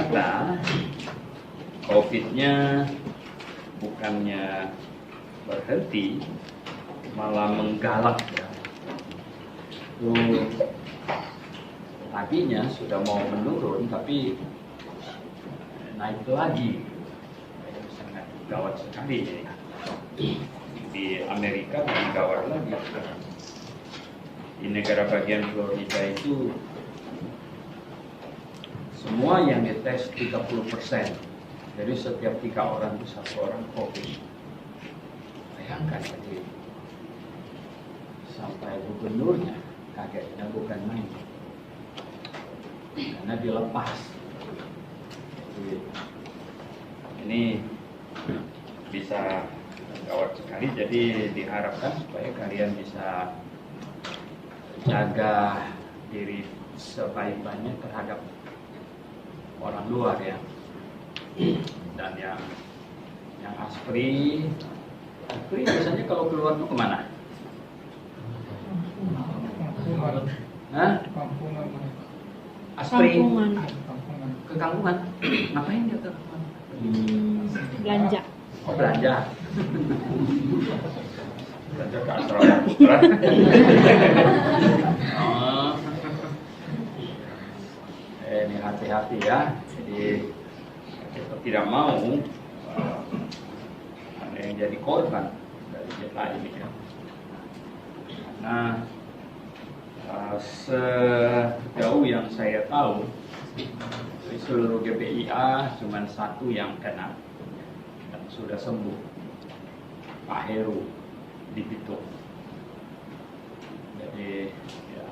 ternyata COVID-nya bukannya berhenti, malah menggalak ya. Itu tadinya sudah mau menurun tapi naik lagi, sangat gawat sekali. Di Amerika lebih gawat lagi. Di negara bagian Florida itu semua yang dites 30%. Jadi setiap 3 orang itu 1 orang COVID. Bayangkan jadi sampai gubernurnya kagetnya bukan main, karena dilepas. Jadi, ini bisa gawat sekali. Jadi diharapkan supaya kalian bisa jaga diri sebaik-baiknya terhadap orang luar ya. Dan yang aspri biasanya kalau keluar tuh kemana? Hah? Aspri ke kampungan. Ngapain dia ke kampungan? Belanja. Oh, belanja. Belanja ke asrama putra. Oh. Ini hati-hati ya. Jadi kita tidak mau ada yang jadi korban dari kita ini ya. Karena sejauh yang saya tahu dari seluruh GPIA cuma 1 yang kena dan sudah sembuh, Pak Heru di Bitung. Jadi ya,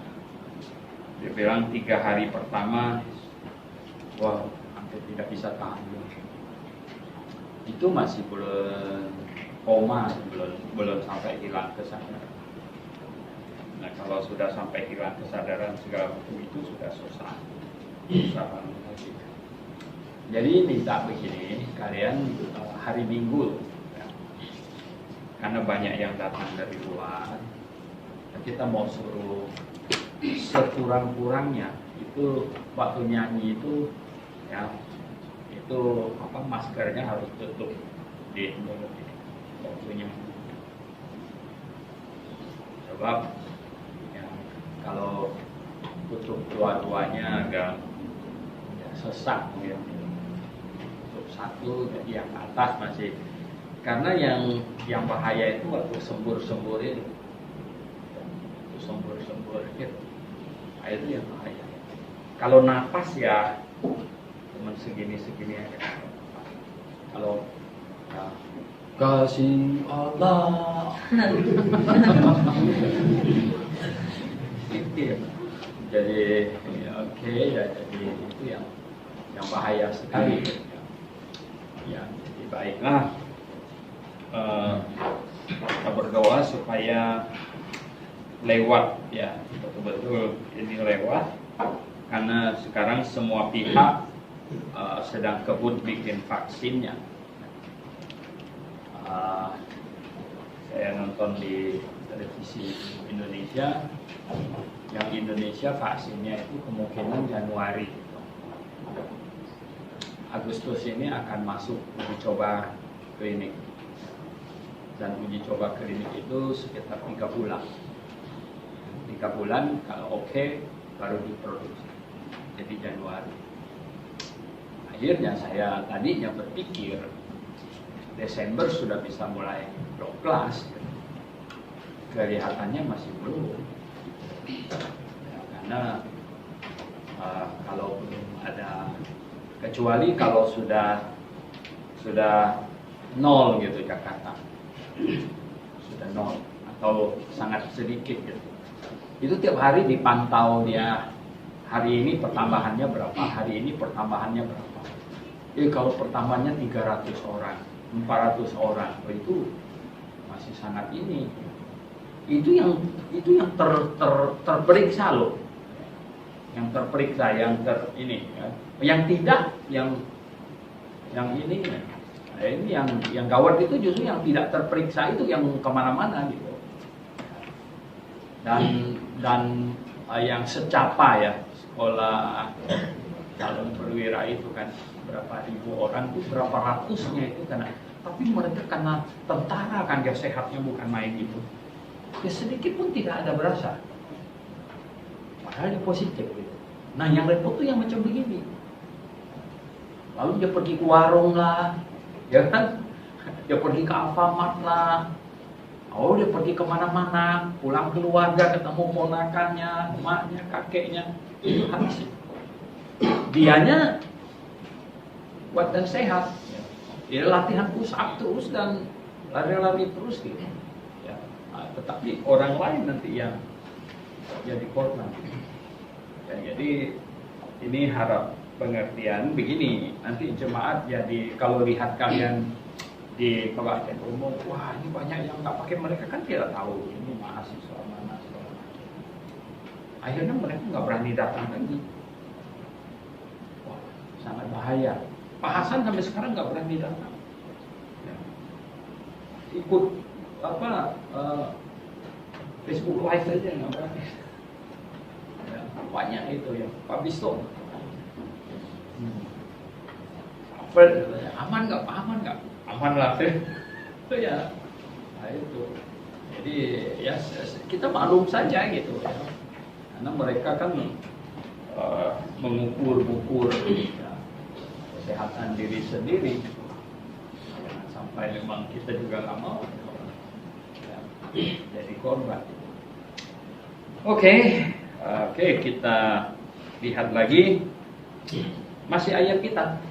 dia bilang 3 hari pertama, wah hampir tidak bisa tahan. Itu masih belum koma, belum sampai hilang kesadaran. Nah kalau sudah sampai hilang kesadaran segala macam itu sudah susah. Jadi minta begini, kalian hari Minggu ya, karena banyak yang datang dari luar, kita mau suruh sekurang-kurangnya itu waktu nyanyi itu ya, itu maskernya harus tutup di mulut waktunya. Sebab ya, kalau tutup dua-duanya agak ya, sesak ya. Tutup 1, jadi yang atas masih, karena yang bahaya itu waktu sembur-sembur itu, sembur-sembur gitu, itu yang bahaya. Kalau napas ya cuma segini aja. Kalau ya, kasih Allah itu ya. Jadi ya, oke ya, jadi itu yang bahaya sekali ya. Jadi baiklah kita berdoa supaya lewat ya, betul-betul ini lewat, karena sekarang semua pihak sedang kebut bikin vaksinnya. Saya nonton di televisi Indonesia, yang Indonesia vaksinnya itu kemungkinan Januari, Agustus ini akan masuk uji coba klinik, dan uji coba klinik itu sekitar 3 bulan. 3 bulan kalau oke baru diproduksi, jadi Januari. Akhirnya saya tadinya berpikir Desember sudah bisa mulai kelas, kelihatannya masih belum ya, karena kalau belum ada, kecuali kalau sudah 0 gitu Jakarta, sudah 0 atau sangat sedikit gitu. Itu tiap hari dipantau dia, hari ini pertambahannya berapa, hari ini pertambahannya berapa. Kalau pertambahannya 300 orang, 400 orang, itu masih sangat ini. Itu yang terperiksa loh, yang terperiksa, yang ini, ya. Yang tidak, yang ini. Nah, ini yang gawat itu justru yang tidak terperiksa itu, yang kemana-mana gitu. Dan yang secapa ya, sekolah calon perwira itu kan berapa ribu orang itu, berapa ratusnya itu karena, tapi mereka karena tentara kan dia sehatnya bukan main itu, ya sedikit pun tidak ada berasa, padahal dia positif gitu. Nah yang repot tuh yang macam begini, lalu dia pergi ke warung lah, ya kan, dia pergi ke Alfamart lah, oh dia pergi kemana-mana, pulang keluarga ketemu ponakannya, emaknya, kakeknya, itu habis. Dianya kuat dan sehat, dia latihan push up terus dan lari-lari terus gitu. Ya, tetapi orang lain nanti yang jadi korban. Ya, jadi ini harap pengertian begini, nanti jemaat jadi kalau lihat kalian di kebaktian umum, wah ini banyak yang nggak pakai, mereka kan tidak tahu ini mahasiswa mana segala macam. Akhirnya mereka nggak berani datang lagi. Wah, sangat bahaya. Pak Hasan sampai sekarang nggak berani datang. Ya. Ikut apa Facebook Live aja nggak berani. Ya, banyak itu ya, Pak Bisto. Aman nggak? Aman nggak? Aman lah. Itu ya. Nah itu. Jadi ya kita maklum saja gitu ya. Karena mereka kan mengukur ya, kesehatan diri sendiri. Jangan sampai memang kita juga nggak mau ya, jadi korban. Oke, kita lihat lagi. Masih ayat kita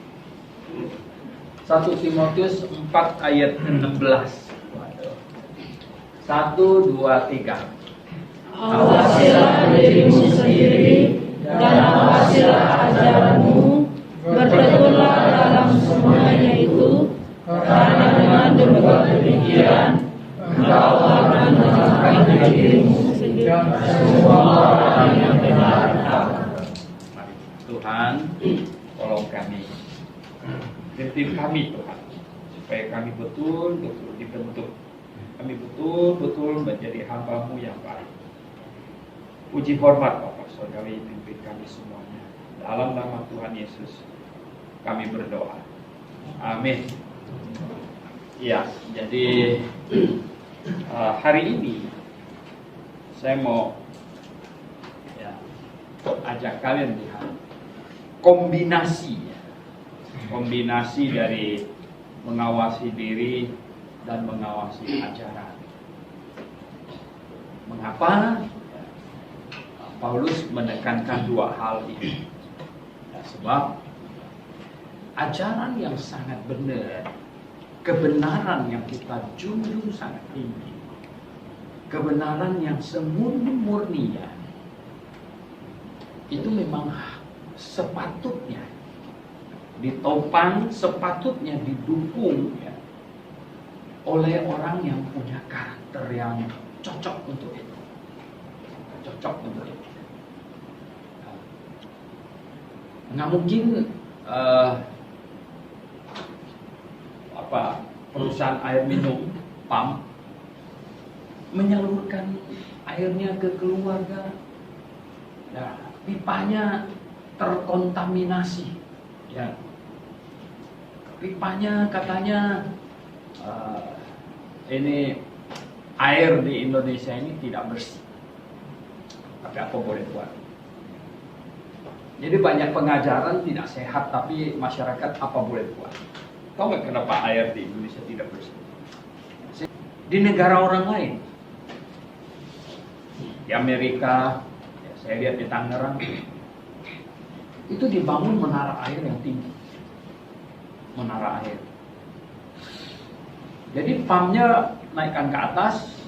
1 Timotius 4 ayat 16. 1, 2, 3. Awasilah dirimu sendiri dan awasilah ajaranmu, bertekunlah dalam semuanya itu, karena dengan demikian engkau akan mencapai dirimu sendiri semua orang yang benar. Tuhan, tolong kami, pimpin kami Tuhan, supaya kami betul-betul dibentuk, kami betul-betul menjadi hamba-Mu yang baik. Puji hormat Bapak Saudari, pimpin kami semuanya. Dalam nama Tuhan Yesus, kami berdoa. Amin. Ya, jadi hari ini saya mau ajak kalian lihat kombinasi dari mengawasi diri dan mengawasi ajaran. Mengapa Paulus menekankan dua hal ini? Ya, sebab ajaran yang sangat benar, kebenaran yang kita junjung sangat tinggi, kebenaran yang semurni-murninya, itu memang sepatutnya ditopang, sepatutnya didukung ya, oleh orang yang punya karakter yang cocok untuk itu. Cocok untuk itu. Nggak mungkin perusahaan air minum PAM menyalurkan airnya ke keluarga. Nah, pipanya terkontaminasi, ya. Pipanya katanya ini air di Indonesia ini tidak bersih. Tapi apa boleh buat? Jadi banyak pengajaran tidak sehat, tapi masyarakat apa boleh buat? Tahu nggak kenapa air di Indonesia tidak bersih? Di negara orang lain, di Amerika, saya lihat di Tangerang, itu dibangun menara air yang tinggi. Menara air. Jadi pumpnya naikkan ke atas,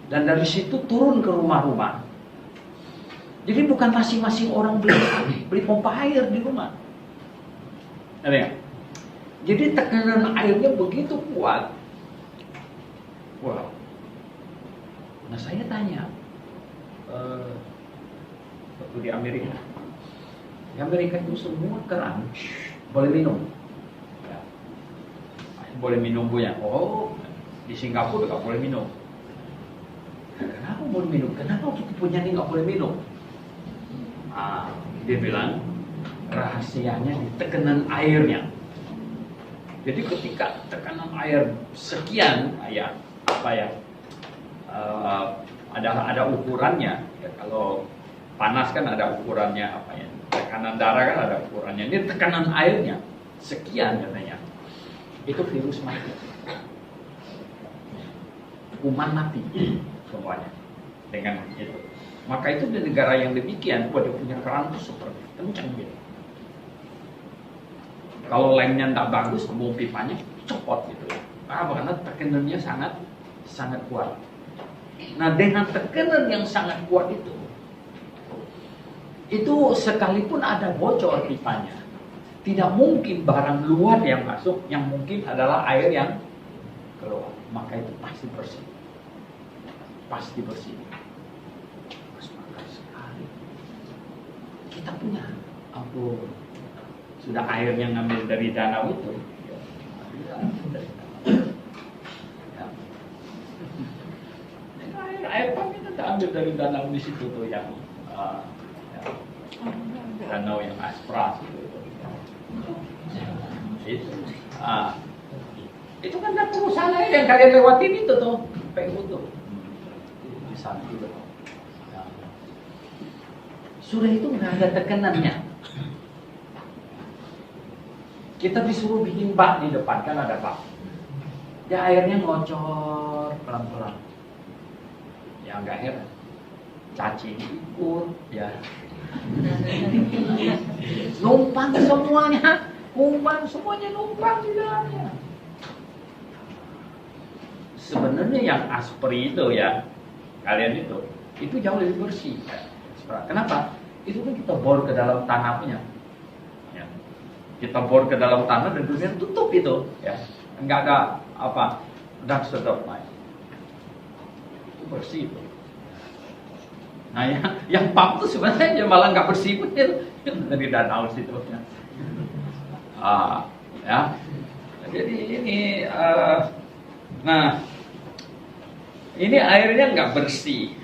dan dari situ turun ke rumah-rumah. Jadi bukan masing-masing orang beli pompa air di rumah. Ada ya? Jadi tekanan airnya begitu kuat. Wow. Nah saya tanya, waktu di Amerika itu semua keran boleh minum, ya. Boleh minum punya. Oh, di Singapura nggak boleh minum. Kenapa boleh minum? Kenapa kita punya ini nggak boleh minum? Dia bilang rahasianya di tekanan airnya. Jadi ketika tekanan air sekian, ya apa ya, ada ukurannya. Ya, kalau panas kan ada ukurannya, apa ya? Tekanan darah kan ada ukurannya. Ini tekanan airnya sekian katanya. Itu virus mati. Kuman mati semuanya dengan itu. Maka itu di negara yang demikian, dia punya keran itu seperti kencang gitu. Kalau lemnya tidak bagus, sambung pipanya copot gitu. Karena tekanannya sangat kuat. Nah, dengan tekanan yang sangat kuat itu sekalipun ada bocor pipanya, tidak mungkin barang luar yang masuk, yang mungkin adalah air yang keluar. Maka itu pasti bersih. Pasti bersih. Maka sekali kita punya ampun. Sudah airnya ngambil dari danau itu. Ya. Air pump itu ambil dari danau di situ tuh yang danau yang Aspras itu kan ada perusahaan air yang kalian lewatin itu tuh PU tuh di sana itu. Sudah itu nggak ada tekanannya. Kita disuruh bikin bak di depan, kan ada bak. Ya airnya ngocor pelan-pelan. Ya nggak heran. Cacing ikut, ya. Numpang semuanya, kuman semuanya numpang di dalamnya. Sebenarnya yang aspri itu ya, kalian itu jauh lebih bersih. Kenapa? Itu kan kita bor ke dalam tanahnya. Kita bor ke dalam tanah dan dunia tutup itu, ya, nggak ada apa, dan sedot lain, itu bersih itu. Nah, yang pump itu sebenarnya malah nggak bersih pun itu dari danau situ, ya. Ya, jadi ini, nah, ini airnya nggak bersih,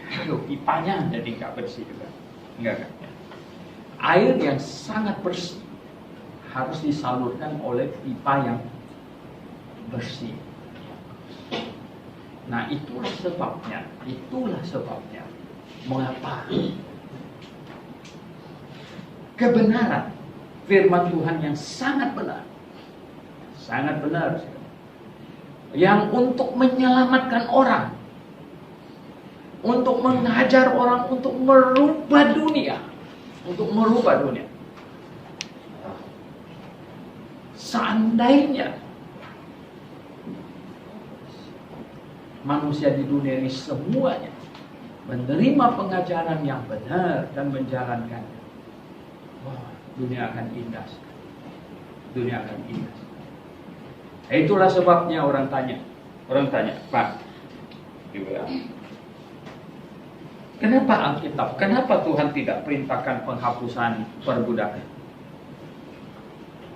pipanya jadi nggak bersih juga, nggak. Air yang sangat bersih harus disalurkan oleh pipa yang bersih. Nah, itulah sebabnya mengapa kebenaran firman Tuhan yang sangat benar, yang untuk menyelamatkan orang, untuk mengajar orang, untuk merubah dunia. Seandainya manusia di dunia ini semuanya menerima pengajaran yang benar dan menjalankannya, wah, dunia akan indah. Itulah sebabnya orang tanya, Pak, kenapa Alkitab, kenapa Tuhan tidak perintahkan penghapusan perbudakan?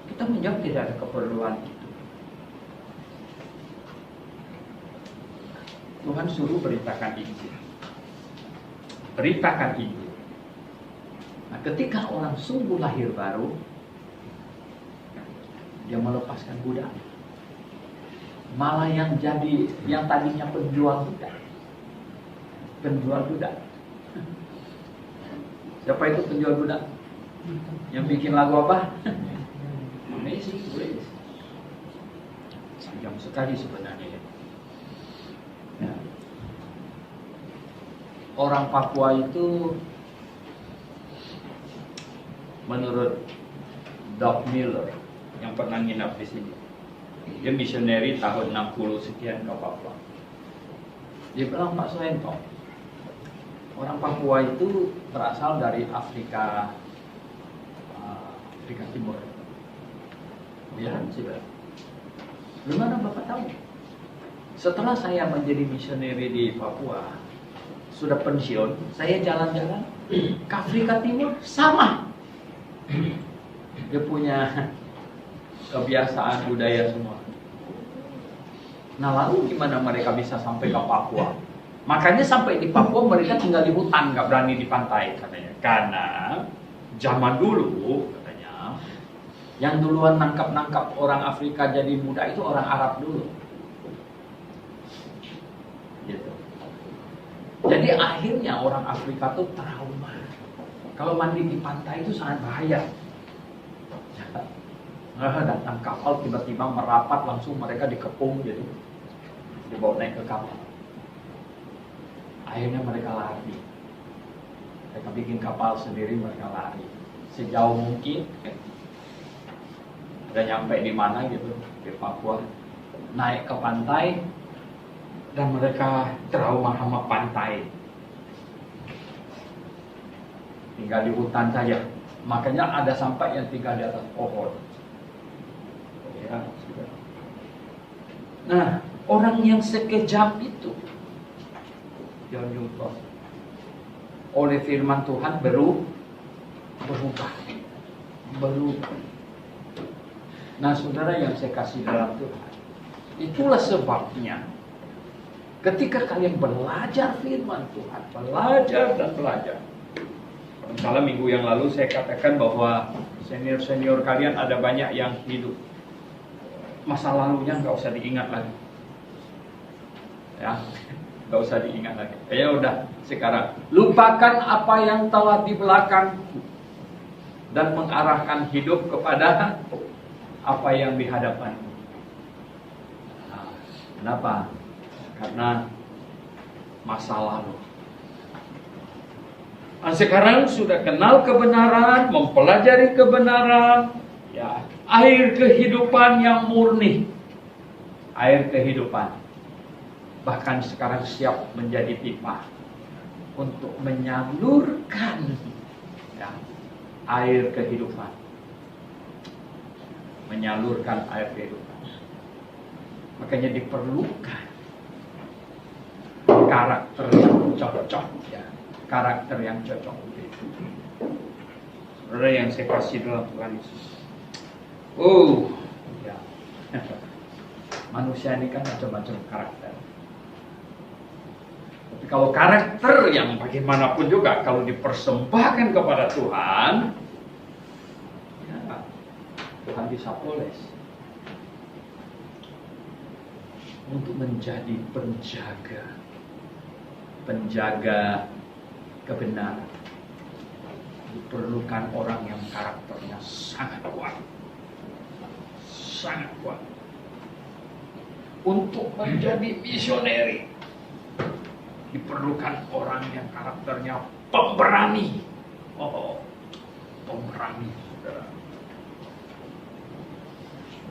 Kita menjawab tidak ada keperluan itu. Tuhan suruh beritakan Injil. Nah, ketika orang sungguh lahir baru, dia melepaskan budak. Malah yang tadinya penjual budak. Siapa itu penjual budak? Yang bikin lagu apa? Amazing Grace. Sayang sekali sebenarnya. Ya. Orang Papua itu menurut Doug Miller yang pernah nginap di sini, dia misioneri tahun 60 sekian ke Papua. Dia bilang, Pak Soento, orang Papua itu berasal dari Afrika Timur. Ya, sudah. Gimana Bapak tahu? Setelah saya menjadi misioneri di Papua, sudah pensiun, saya jalan-jalan ke Afrika Timur, sama. Dia punya kebiasaan budaya semua. Nah, lalu gimana mereka bisa sampai ke Papua? Makanya sampai di Papua mereka tinggal di hutan, nggak berani di pantai katanya. Karena zaman dulu katanya Yang duluan nangkap orang Afrika jadi muda itu orang Arab dulu. Gitu. Jadi akhirnya orang Afrika tuh trauma. Kalau mandi di pantai itu sangat bahaya. Datang kapal tiba-tiba merapat, langsung mereka dikepung, jadi dibawa naik ke kapal. Akhirnya mereka lari. Mereka bikin kapal sendiri, mereka lari sejauh mungkin. Udah nyampe di mana gitu, di Papua, naik ke pantai, dan mereka trauma sama pantai. Tinggal di hutan saja. Makanya ada sampai yang tinggal di atas pohon. Ya, sudah. Nah, orang yang sekejam itu, John Newton, oleh firman Tuhan berubah. Nah, saudara yang saya kasih dalam Tuhan, itulah sebabnya ketika kalian belajar firman Tuhan, belajar dan belajar. Misalnya minggu yang lalu saya katakan bahwa senior kalian ada banyak yang hidup masa lalunya nggak usah diingat lagi, ya, nggak usah diingat lagi. Ya udah, sekarang lupakan apa yang telah di belakang dan mengarahkan hidup kepada apa yang di hadapan. Nah, kenapa? Karena masa lalu. Nah, sekarang sudah kenal kebenaran, mempelajari kebenaran, ya, air kehidupan yang murni, air kehidupan. Bahkan sekarang siap menjadi pipa untuk menyalurkan, ya, air kehidupan. Menyalurkan air kehidupan. Makanya diperlukan karakter yang cocok, ya. Karakter yang cocok. Saudara yang saya kasih dalam Tuhan Yesus. Ya. Manusia ini kan macam-macam karakter. Tapi kalau karakter yang bagaimanapun juga, kalau dipersembahkan kepada Tuhan, ya, Tuhan bisa poles untuk menjadi penjaga kebenaran. Diperlukan orang yang karakternya sangat kuat. Untuk menjadi misioneri, diperlukan orang yang karakternya pemberani. Pemberani, saudara.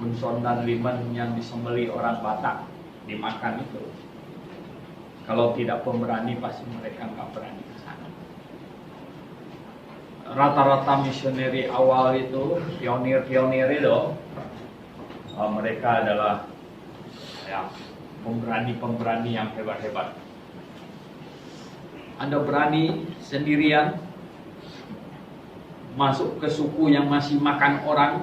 Bunson dan Liman yang disembeli orang Batak dimakan itu, kalau tidak pemberani pasti mereka nggak berani ke sana. Rata-rata misioneri awal itu, pionir itu, mereka adalah, ya, pemberani yang hebat-hebat. Anda berani sendirian masuk ke suku yang masih makan orang?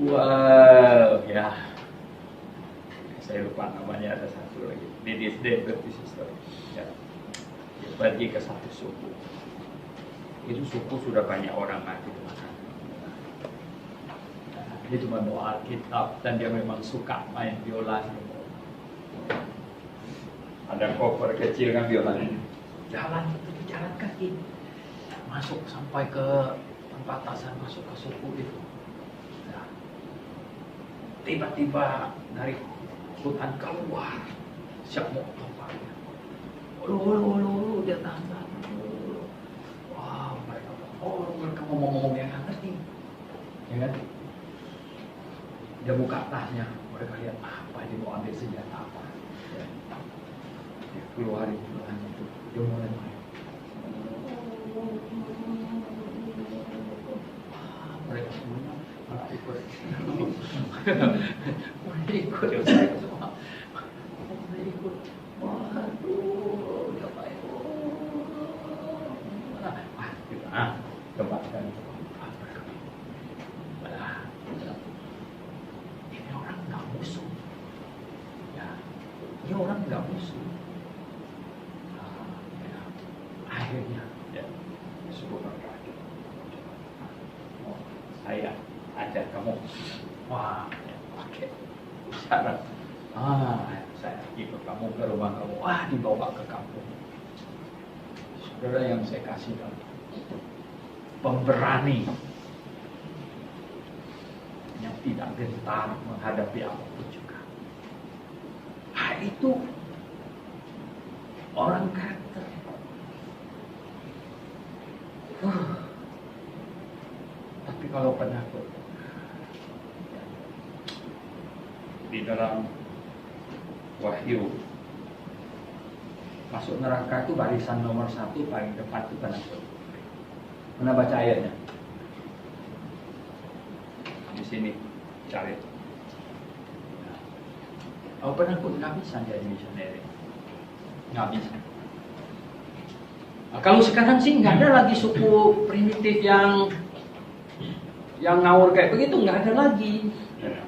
Wow, ya. Saya lupa namanya, ada satu lagi. This day Baptist Sister. Ya. Dia pergi ke satu suku. Itu suku sudah banyak orang mati di sana. Dia cuma bawa Alkitab dan dia memang suka main biola. Ada koper kecil kan biolanya. Jalan kaki. Masuk sampai ke perbatasan, masuk ke suku itu. Nah, tiba-tiba dari hutan keluar siap mau tompaknya. Dia tahan. Wah, mereka ngomong yang nggak ngerti, ya kan? Dia buka tasnya, mereka lihat apa, dia mau ambil senjata apa, ya. Dia keluarin itu, dia mulai main. Mereka semuanya malah ikut. Coba kan. Ini orang nggak musuh. Ya, ini orang nggak musuh. Akhirnya, ya, disebut orang. ajar kamu. Wah, pakai isyarat. Saya ikut kamu ke rumah kamu. Wah, dibawa ke kampung. Saudara yang saya kasih tahu, pemberani yang tidak gentar menghadapi apapun juga. Itu orang karakter. Tapi kalau penakut, di dalam Wahyu, masuk neraka itu barisan nomor 1 paling depan itu penakut. Pernah baca ayatnya? Di sini cari. Oh, penakut nggak bisa jadi misioneri, nggak bisa. Nah, kalau sekarang sih nggak ada lagi suku primitif yang ngawur kayak begitu, nggak ada lagi.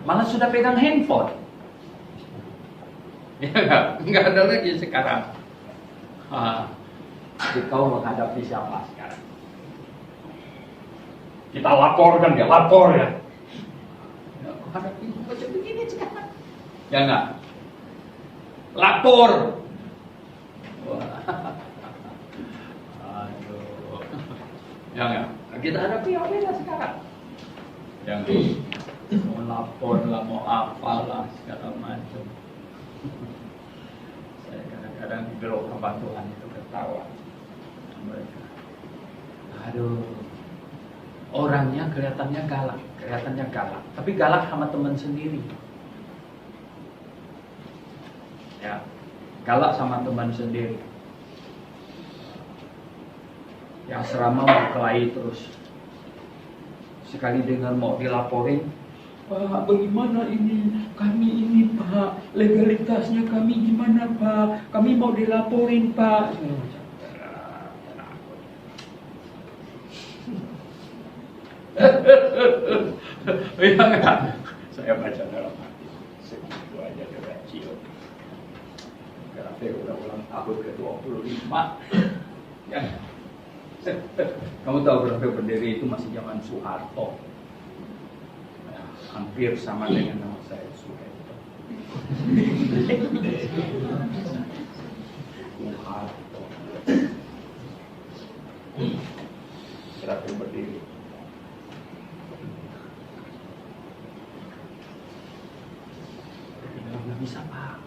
Malah sudah pegang handphone. Ya nggak ada lagi sekarang. Kau menghadapi siapa sekarang? Kita laporkan, dia lapor ya. Menghadapi macam begini sekarang. Ya nggak? Lapor. Aduh. Ya nggak? Kita hadapi apa ya sekarang? Yang mau lapor lah, mau apalah segala macam. Saya kadang-kadang di biro kebantuan itu ketawa mereka. Aduh, orangnya kelihatannya galak, tapi galak sama teman sendiri. Ya, galak sama teman sendiri. Yang serama mau kelahi terus. Sekali dengar mau dilaporin, Pak, bagaimana ini? Kami ini Pak, legalitasnya kami gimana Pak? Kami mau dilaporin Pak. Iya enggak? Saya baca dalam hati, segitu aja udah cium. Karena udah ulang tahun ke-25. Ya. Kamu tahu berapa berdiri itu masih zaman Soeharto. Hampir sama dengan nama saya Soeharto. Soeharto. Berapa berdiri? Nggak bisa Pak.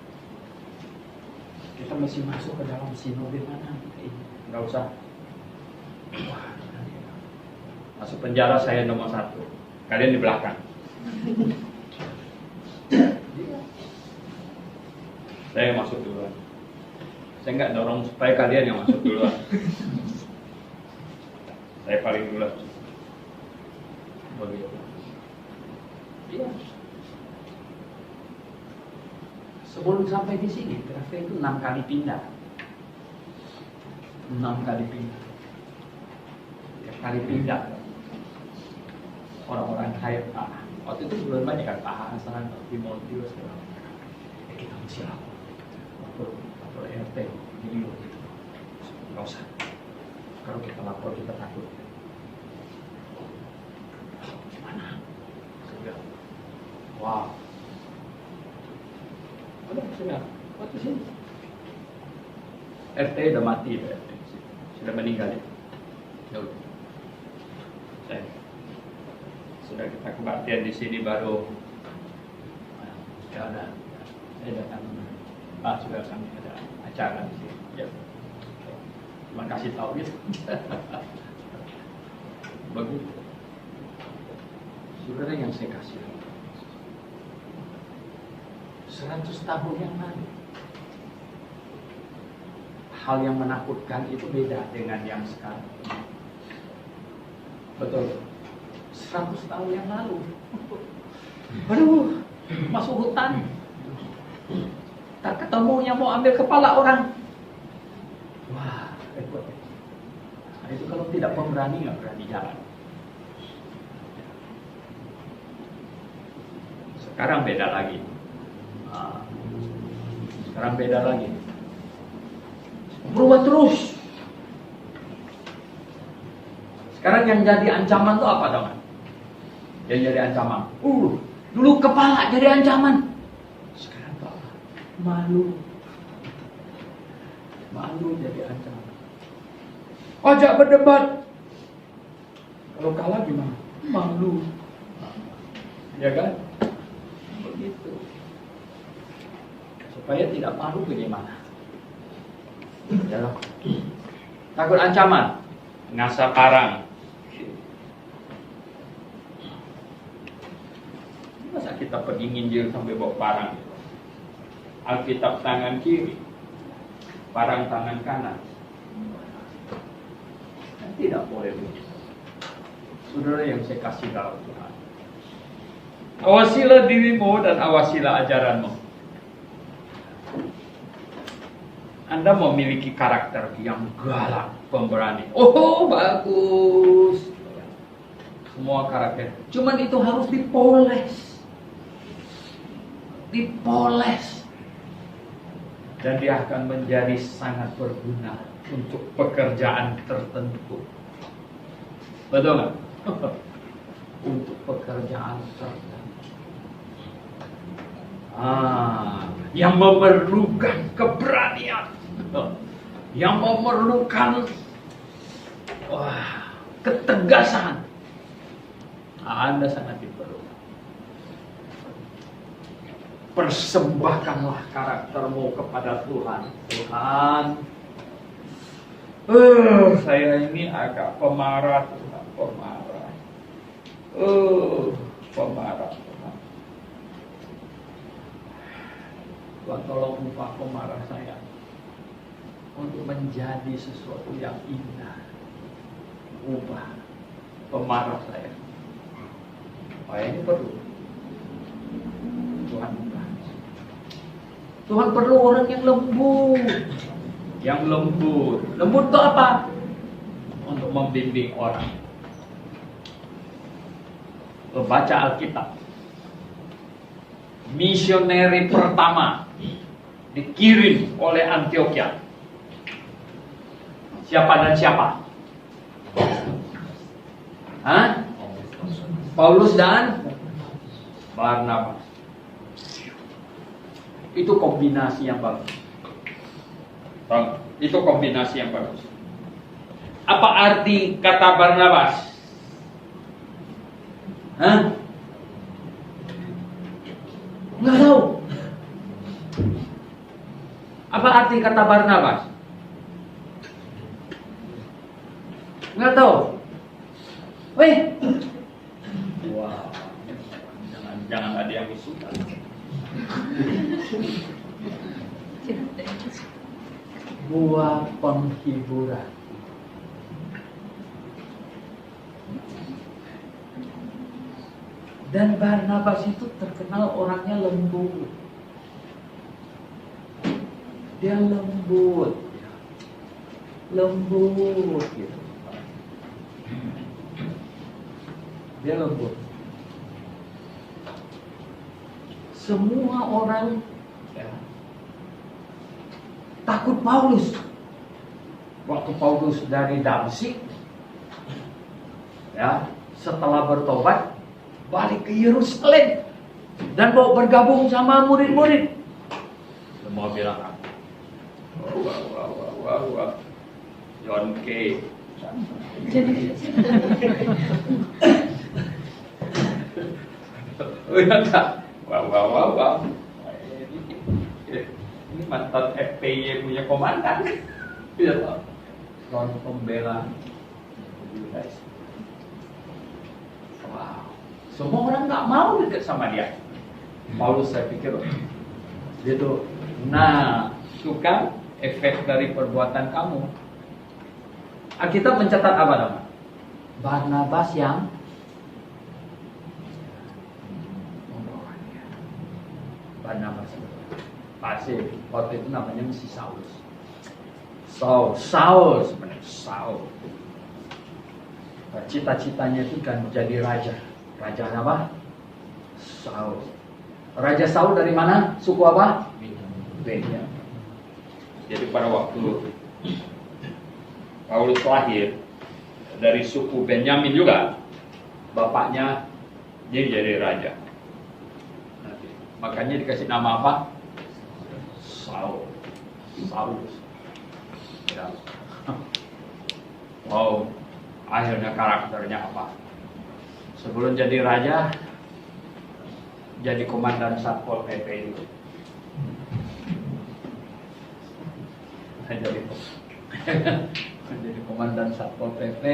Kita masih masuk ke dalam sinode mana? Nggak usah. Masuk penjara saya nomor 1. Kalian di belakang. Saya masuk duluan. Saya nggak dorong supaya kalian yang masuk duluan. Saya paling duluan. Begitu. Iya. Sebelum sampai di sini, traffic itu 6 kali pindah. 6 kali pindah. Tiap kali pindah. Orang-orang kaya Pak. Waktu itu belum banyak kan Pak Hasan, Pak Timotius, kita mesti lapor RT, jadi gitu. Nggak usah. Kalau kita lapor kita takut. Gimana? Sudah. Wow. Sudah. Waktu sini. RT udah mati, RT sudah meninggal ya. Saya sudah kita kebaktian di sini baru ya ada saya datang Pak sudah kami ada acara di sini ya. Terima kasih tahu ya. Begitu. Saudara yang saya kasih 100 tahun yang lalu hal yang menakutkan itu beda dengan yang sekarang. Betul. 100 tahun yang lalu. Aduh, masuk hutan. Tak ketemunya mau ambil kepala orang. Wah, repot. Nah, itu kalau tidak pemberani nggak berani jalan. Sekarang beda lagi. Sekarang beda lagi. Berubah terus. Sekarang yang jadi ancaman itu apa dong? yang jadi ancaman. Dulu kepala jadi ancaman. Sekarang apa? Malu. Malu jadi ancaman. Ajak berdebat. Kalau kalah gimana? Malu. Ya kan? Begitu. Supaya tidak malu bagaimana? Ya. Takut ancaman. Ngasah parang. Masa kita pergi nginjil sampai bawa parang? Alkitab tangan kiri, parang tangan kanan. Tidak boleh begitu. Saudara yang saya kasih dalam Tuhan, awasilah dirimu dan awasilah ajaranmu. Anda memiliki karakter yang galak, pemberani. Oh, bagus. Semua karakter. Cuman itu harus dipoles. Dipoles. Dan dia akan menjadi sangat berguna untuk pekerjaan tertentu. Betul nggak? Untuk pekerjaan tertentu. Yang memerlukan keberanian, yang memerlukan ketegasan. Anda sangat diperlukan. Persembahkanlah karaktermu kepada Tuhan. Tuhan, saya ini agak pemarah, Tuhan, pemarah. Pemarah, Tuhan. Tuhan tolong ubah pemarah saya untuk menjadi sesuatu yang indah. Ubah pemarah saya. Ini perlu. Tuhan ubah. Tuhan perlu orang yang lembut. Yang lembut. Lembut itu apa? Untuk membimbing orang. Baca Alkitab. Misioneri pertama dikirim oleh Antioquia. Siapa dan siapa? Paulus dan Barnabas. Itu kombinasi yang bagus. Itu kombinasi yang bagus. Apa arti kata Barnabas? Nggak tahu. Apa arti kata Barnabas? Nggak tahu. Wow. Jangan ada yang suka. Buah penghiburan. Dan Barnabas itu terkenal orangnya lembut. Dia lembut. Lembut gitu. Dia lembut. Semua orang takut Paulus. Waktu Paulus dari Damsyik, setelah bertobat, balik ke Yerusalem dan mau bergabung sama murid-murid. Semua bilang, wah, John K. Wah. Ini mantan FPY punya komandan. Front pembela. Wow. Semua orang nggak mau dekat sama dia. Paulus saya pikir dia tuh, suka efek dari perbuatan kamu. Alkitab mencatat apa nama? Barnabas yang Barnabas pasti waktu itu namanya si Saul sebenarnya Saul. Cita-citanya itu kan jadi raja apa? Saul. Raja Saul dari mana? Suku apa? Benyamin. Jadi pada waktu Paulus lahir dari suku Benyamin juga, bapaknya jadi raja. Nanti. Makanya dikasih nama apa? Saulus. Ya. Wow, akhirnya karakternya apa? Sebelum jadi raja, jadi komandan Satpol PP itu. Jadi komandan Satpol PP,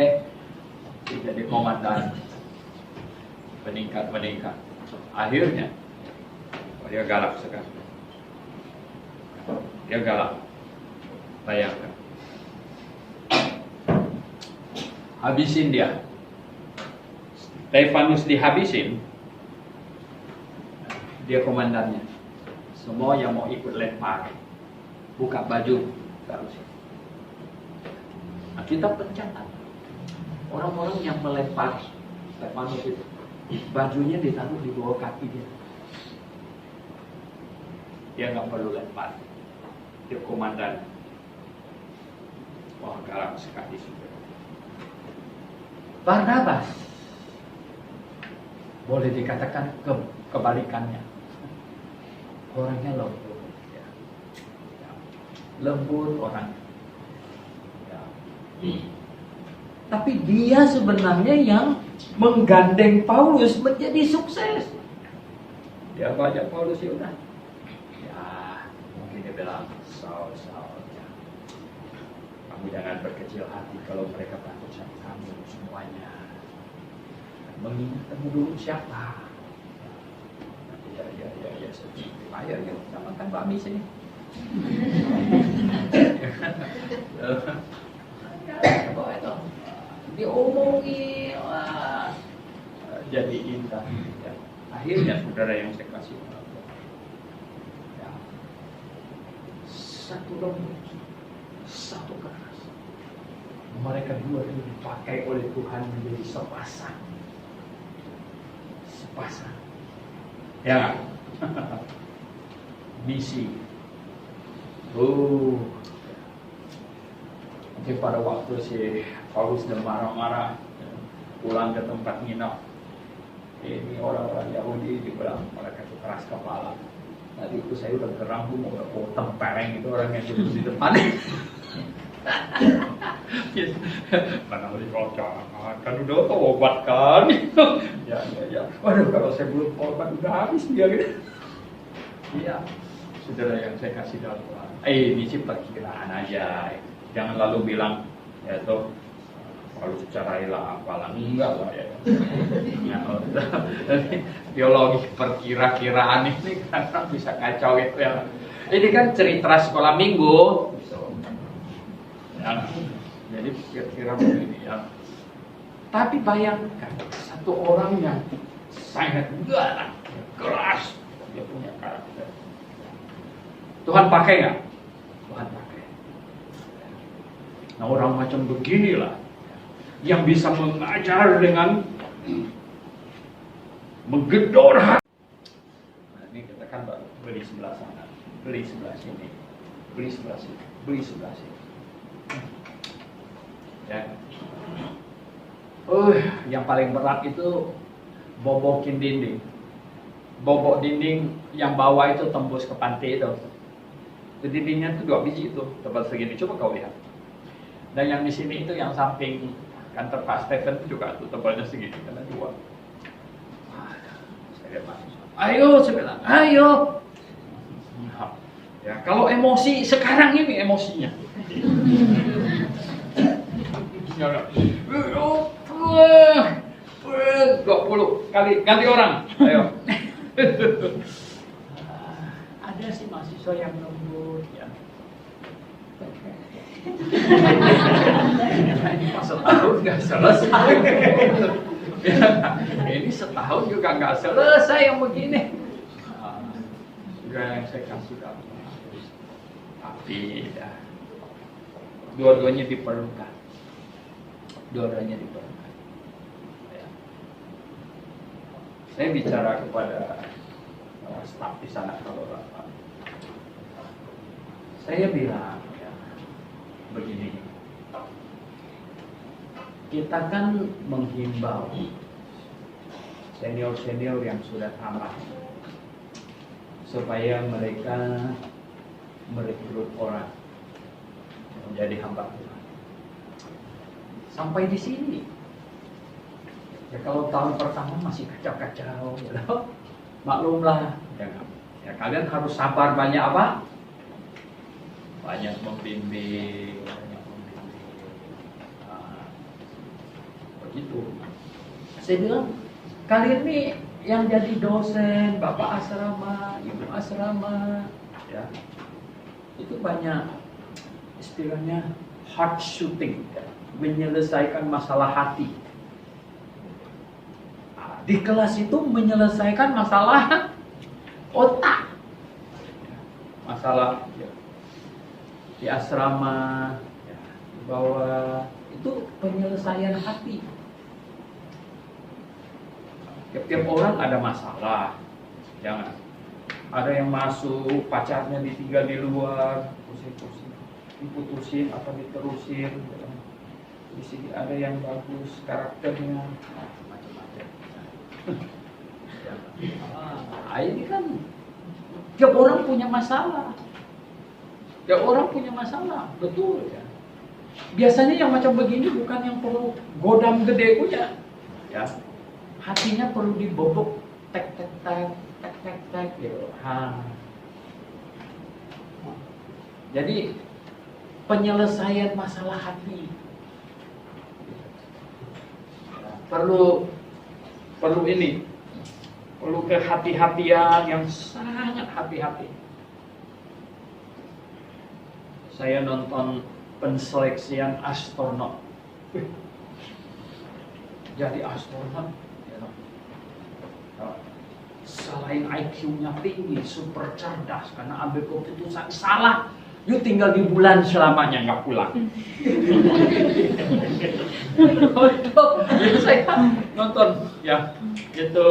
jadi komandan meningkat. Akhirnya dia galak sekali. Dia galak. Bayangkan. Habisin dia. Stefanus dihabisin. Dia komandannya. Semua yang mau ikut lempar, buka baju, harus. Nah, kita pencatat orang-orang yang melempar Stefanus itu, bajunya ditaruh di bawah kaki dia. Dia nggak perlu lempar. Dia komandan. Wah, galak sekali. Barnabas boleh dikatakan kebalikannya. Orangnya lembut, ya. Lembut orang. Ya. Tapi dia sebenarnya yang menggandeng Paulus menjadi sukses. Dia baca Paulus, ya udah. Ya, mungkin dia bilang, Saul, ya. Kamu jangan berkecil hati kalau mereka takut sama kamu semuanya. Mengingat kamu dulu siapa? Ya, sedih. Bayar ya, kita makan bakmi sini. Apa itu? Diomongin, wah, jadi indah. Ya. Akhirnya saudara yang saya kasih tahu, ya. Satu lembut, satu keras. Mereka dua itu dipakai oleh Tuhan menjadi sepasang. Ya. Misi. Mungkin pada waktu si Paulus dan marah-marah pulang ke tempat nginap, ini orang-orang Yahudi dibilang mereka itu keras kepala. Tadi itu saya udah geram tuh mau tempeleng itu orang yang duduk di depan. Mana boleh kocak, kan udah obat kan? Ya. Waduh, kalau saya belum obat udah habis dia gitu. Iya, saudara yang saya kasih tahu, ini sih perkiraan aja. Jangan lalu bilang, ya toh kalau secara ilah apalah, enggak lah ya. Teologi perkira-kiraan ini kadang bisa kacau itu ya. Ini kan cerita sekolah minggu. Ya, jadi kira-kira begini ya. Tapi bayangkan satu orang yang sangat galak, keras, dia punya karakter. Tuhan pakai nggak? Tuhan pakai. Nah, orang macam beginilah yang bisa mengajar dengan menggedor hati. Nah, ini kita kan beli sebelah sana, beli sebelah sini, beli sebelah sini, beli sebelah sini. Ya. Yang paling berat itu bobokin dinding. Bobok dinding yang bawah itu tembus ke pantai itu. Dindingnya itu 2 biji itu, tebal segini. Coba kau lihat. Dan yang di sini itu yang samping kantor Pak Stephen itu juga tuh tebalnya segini, karena 2. Saya lihat mahasiswa. Ayo, saya bilang, ayo. Ya, kalau emosi sekarang ini emosinya. Ya, 20 kali ganti orang. Ayo. Ada sih mahasiswa yang lembut ya. Ini setahun nggak selesai. Ini setahun juga nggak selesai yang begini. Juga yang saya kasih tahu. Tapi ya, dua-duanya diperlukan. Dua-duanya diperlukan. Ya. Saya bicara kepada staf di sana kalau Bapak. Saya bilang ya, begini. Kita kan menghimbau senior-senior yang sudah tamat, supaya mereka merekrut orang menjadi hamba Tuhan. Sampai di sini. Ya kalau tahun pertama masih kacau-kacau, ya, maklumlah. Ya, kalian harus sabar banyak apa? Banyak membimbing. Begitu. Saya bilang, kalian nih yang jadi dosen, bapak asrama, ibu asrama, ya, itu banyak istilahnya heart shooting, ya, menyelesaikan masalah hati. Di kelas itu menyelesaikan masalah otak, masalah ya, di asrama, ya, di bawah itu penyelesaian hati. Tiap orang ada masalah, jangan ada yang masuk pacarnya ditinggal di luar, diputusin apa diterusin. Di sini ada yang bagus karakternya, macam-macam. Ini kan tiap orang punya masalah, betul ya. Biasanya yang macam begini bukan yang perlu godam gede punya, ya. Hatinya perlu dibobok, tek gitu. Jadi penyelesaian masalah hati perlu ini, perlu kehati-hatian yang sangat hati-hati. Saya nonton penseleksian astronot. Jadi astronot, selain IQ-nya tinggi, super cerdas karena ambil keputusan salah, you tinggal di bulan selamanya nggak pulang. Jadi saya nonton ya itu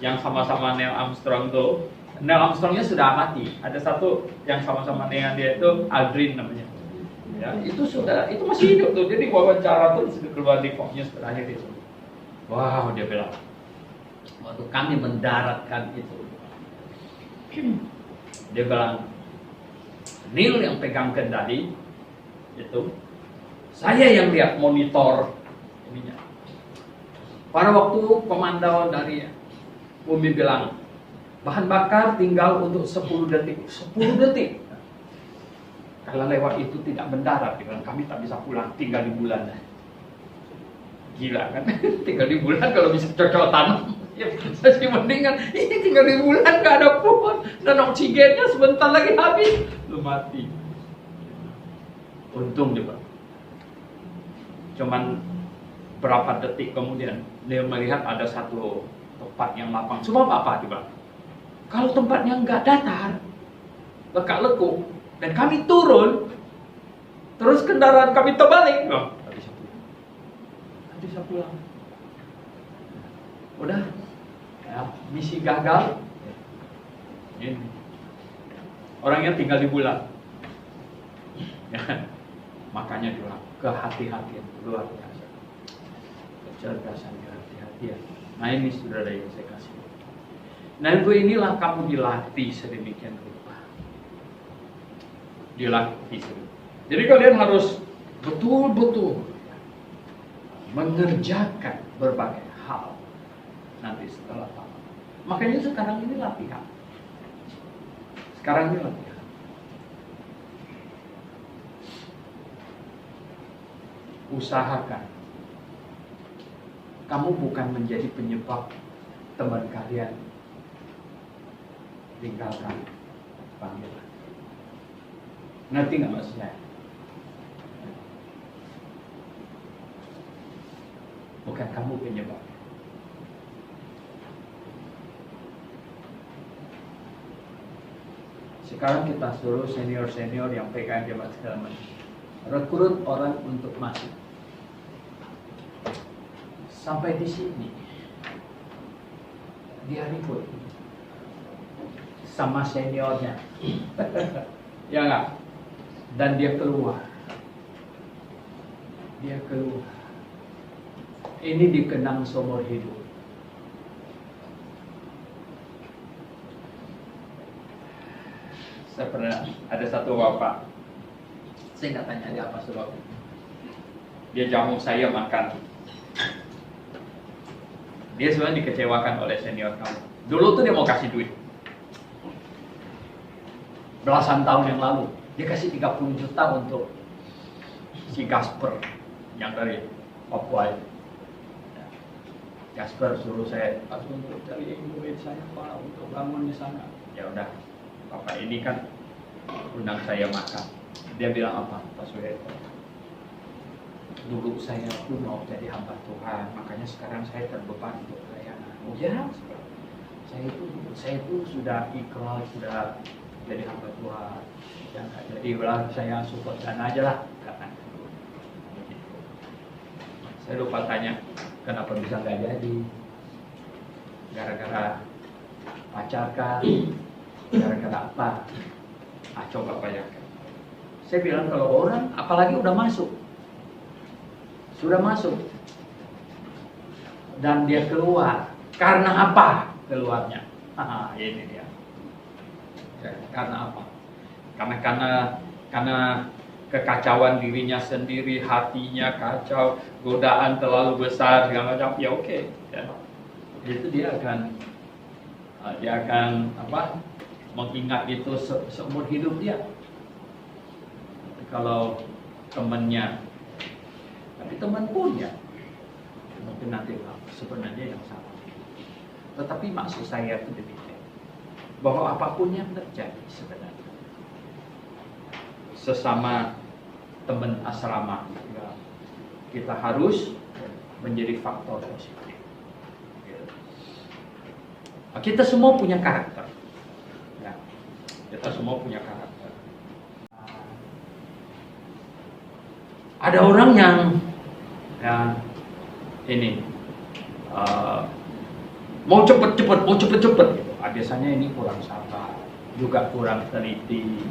yang sama-sama Neil Armstrong tuh. Neil Armstrongnya sudah mati. Ada satu yang sama-sama dengan dia itu Aldrin namanya. Ya, itu masih hidup tuh. Jadi wawancara tuh sudah keluar di Fox terakhir itu. Wow, dia bilang, waktu kami mendaratkan itu, dia bilang, Neil yang pegang kendali itu, saya yang lihat monitor ininya. Pada waktu komando dari bumi bilang, bahan bakar tinggal untuk 10 detik. 10 detik. Kalau lewat itu tidak mendarat, dia bilang, kami tak bisa pulang, tinggal di bulan. Gila kan? Tinggal di bulan kalau bisa cocok tanam. Ya, saya sih mendingan ini tinggal di bulan gak ada pohon dan oksigennya sebentar lagi habis, lu mati. Untung dia Pak. Cuman berapa detik kemudian dia melihat ada satu tempat yang lapang. Sebab apa dia Pak? Kalau tempatnya nggak datar, lekak-lekuk, dan kami turun, terus kendaraan kami terbalik, bisa pulang. Udah, ya, misi gagal. Ini orangnya tinggal di bulan. Ya, makanya bilang kehati-hatian luar biasa, kecerdasan, kehati-hatian. Nah ini saudara yang saya kasih. Nah itu inilah kamu dilatih sedemikian rupa. Dilatih sedemikian. Jadi kalian harus betul-betul mengerjakan berbagai hal nanti setelah tamat. Makanya sekarang ini latihan. Usahakan kamu bukan menjadi penyebab teman kalian tinggalkan panggilan. Ngerti nggak maksudnya? Bukan kamu penyebab. Sekarang kita suruh senior-senior yang PKN jabat segala macam rekrut orang untuk masuk. Sampai di sini dia ribut sama seniornya, ya nggak? Dan dia keluar. ini dikenang seumur hidup. Saya pernah ada satu bapak, saya nggak tanya dia apa sebabnya. Dia jamu saya makan. Dia sebenarnya dikecewakan oleh senior kamu. Dulu tuh dia mau kasih duit. Belasan tahun yang lalu, dia kasih 30 juta untuk si Gasper yang dari Papua itu. Gasper suruh saya untuk cari duit saya Pak untuk bangun di sana. Ya udah, Bapak ini kan undang saya makan. Dia bilang apa? Pak Suheto, dulu saya pun mau jadi hamba Tuhan, makanya sekarang saya terbeban untuk pelayanan. Oh ya, saya itu sudah ikhlas, sudah jadi hamba Tuhan. Ya, jadi ulah saya support dana aja lah, katanya. Saya lupa tanya, kenapa bisa nggak jadi? Gara-gara pacar kah? Gara-gara apa? Ah, coba bayangkan. Saya bilang kalau orang, apalagi udah masuk, sudah masuk, dan dia keluar, karena apa keluarnya? Ini dia. Ya, karena apa? Karena kekacauan dirinya sendiri, hatinya kacau, godaan terlalu besar segala macam. Ya oke. Ya. Itu dia akan apa? Mengingat itu seumur hidup dia. Kalau temannya, tapi teman pun ya mungkin nanti sebenarnya yang sama. Tetapi maksud saya itu demikian, bahwa apapun yang terjadi sebenarnya sesama teman asrama, ya, kita harus menjadi faktor positif. Kita semua punya karakter, ya. Kita semua punya karakter. Ada orang yang ini mau cepet-cepet gitu. Biasanya ini kurang sabar, juga kurang teliti.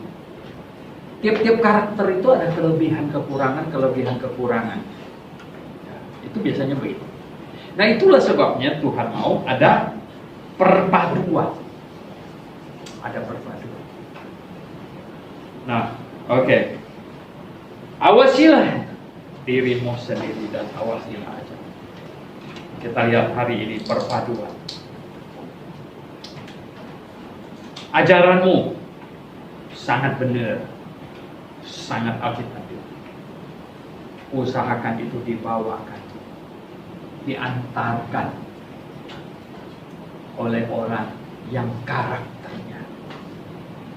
Tiap-tiap karakter itu ada kelebihan kekurangan. Ya, itu biasanya begitu. Nah itulah sebabnya Tuhan mau ada perpaduan. Ada perpaduan. Nah, oke. Awasilah dirimu sendiri dan awasilah aja. Kita lihat hari ini perpaduan. Ajaranmu sangat benar, sangat alkitabiah. Usahakan itu dibawakan, diantarkan oleh orang yang karakternya,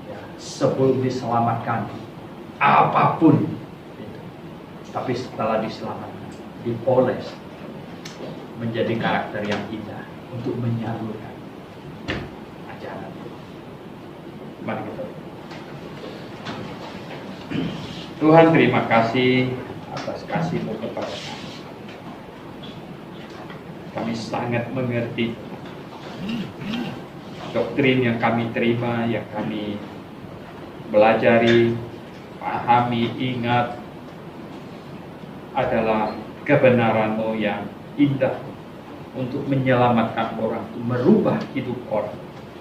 ya, sebelum diselamatkan apapun itu. Tapi setelah diselamatkan, dipoles menjadi karakter yang indah untuk menyalurkan ajaran. Mari kita. Tuhan, terima kasih atas kasih-Mu kepada kami. Kami sangat mengerti doktrin yang kami terima, yang kami belajari, pahami, ingat adalah kebenaran-Mu yang indah untuk menyelamatkan orang, untuk merubah hidup orang,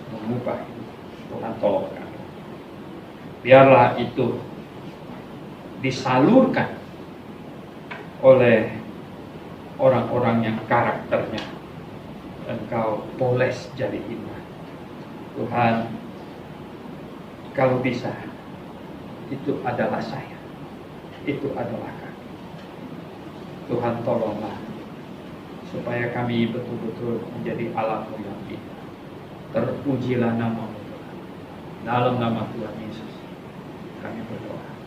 mengubah hidup. Tuhan tolong kami. Biarlah itu disalurkan oleh orang-orang yang karakternya Engkau poles jadi indah. Tuhan, kalau bisa, itu adalah saya, itu adalah kami. Tuhan tolonglah supaya kami betul-betul menjadi alat-Mu yang indah. Terpujilah nama-Mu Tuhan. Dalam nama Tuhan Yesus kami berdoa.